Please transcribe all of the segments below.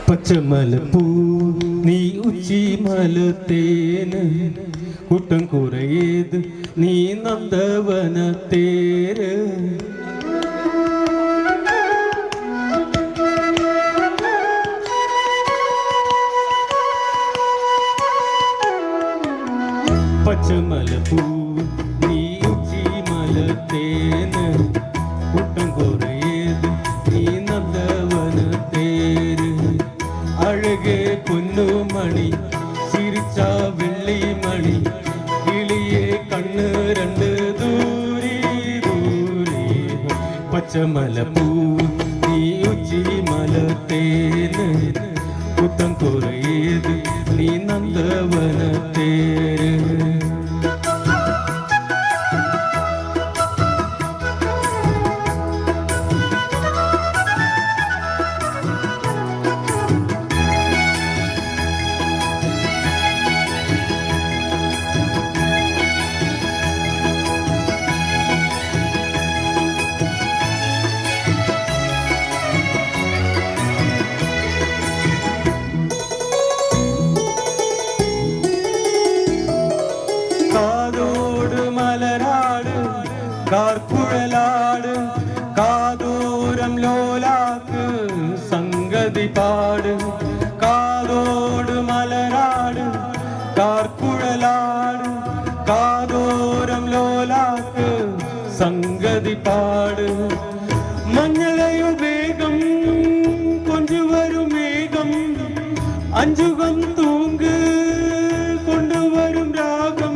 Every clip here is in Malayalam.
പച്ചമലപ്പൂ നീ ഉച്ചിമലത്തേന് കൂട്ടം കുറേത് നീ നന്ദവനത്തേര് പച്ചമലപ്പൂ നീ ഉച്ചിമലത്തേന് കൂട്ടം കുറേത് നീ നന്ദവനത്തേര് അഴകേ പൊന്നുമണി ചിരിച്ച വെള്ളിമണി കിളിയെ കണ്ണ് രണ്ട് ദൂരെ ദൂരെ പച്ചമലപ്പൂ നീ ഉച്ചിമലത്തേന് കുത്തം കുറേത് നീ നന്ദവനത്തേര് മലരാട് കാർക്കുഴലാട് കാതോരം ലോലാക്ക് സംഗതി പാട് കാതോട് മലരാട് കാർക്കുഴലാട് കാതോരം ലോലാക്ക് സംഗതി പാട് മഞ്ഞളയു വേഗം കൊഞ്ചുവരും മേഘം അഞ്ചുകം തൂങ്ക് കൊണ്ടുവരും രാഗം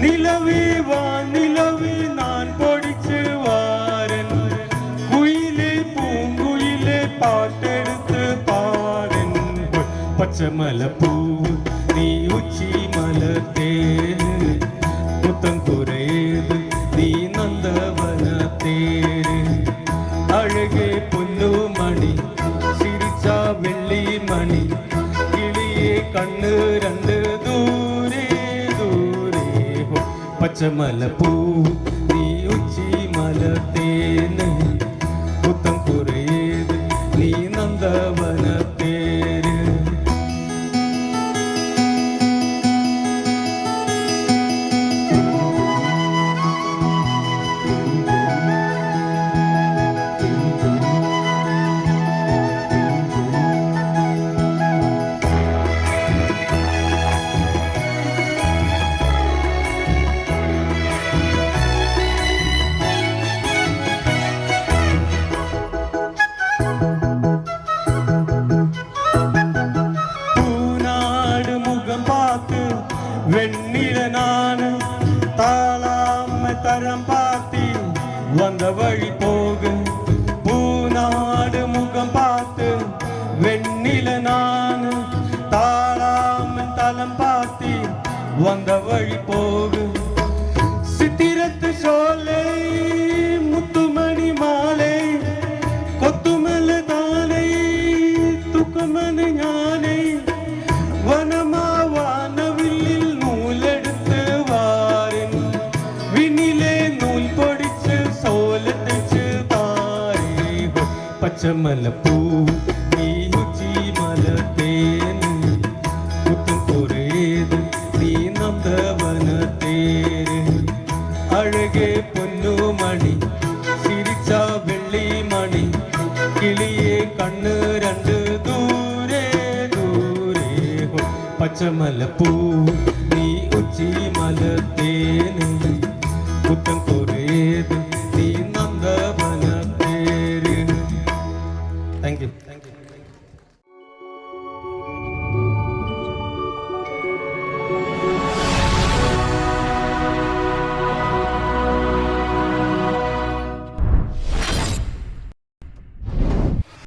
നിലവേ വാ നിലവേ നാൻ പൊടിച്ച് വാരൻ കുയിലെ പൂങ്കുയിലെ പാട്ടെടുത്ത് പാടൻ പച്ചമലപ്പൂ നീ ഉച്ചിമലത്തേര് കുത്തം കുറേത് നീ നന്ദവനത്തേര് അഴകേ പൊന്നുമണി ചിരിച്ച വെള്ളിമണി കിളിയെ കണ്ണ് രണ്ട് ദൂരെ ദൂരെ പച്ചമലപ്പൂ നീ ഉച്ചിമലത്തേന് കുത്തം കുറേത് നീ നന്ദവനത്തേര് வெண்ணிலனான தாளாம தரம் பார்த்தி வந்த வழி போக பூநாடு முகம் பார்த்து வெண்ணிலனான தாளாம தலம் பார்த்தி வந்த வழி போக சித்திரத்து சோலை முத்துமணி மாலை கொத்துமல தானை துக்கமன ஞானை வனமா പച്ചമലപ്പൂ നീ ഉച്ചിമലത്തേന് കുത്തം കുറേത് നീ നന്ദവനത്തേര് അഴകേ പൊന്നുമണി ചിരിച്ച വെള്ളിമണി കിളിയെ കണ്ണ് രണ്ട് ദൂരെ ദൂരെ പച്ചമലപ്പൂ നീ ഉച്ചിമലത്തേന് കുത്തം കുറേത് നീ നന്ദവനത്തേര്. Thank you.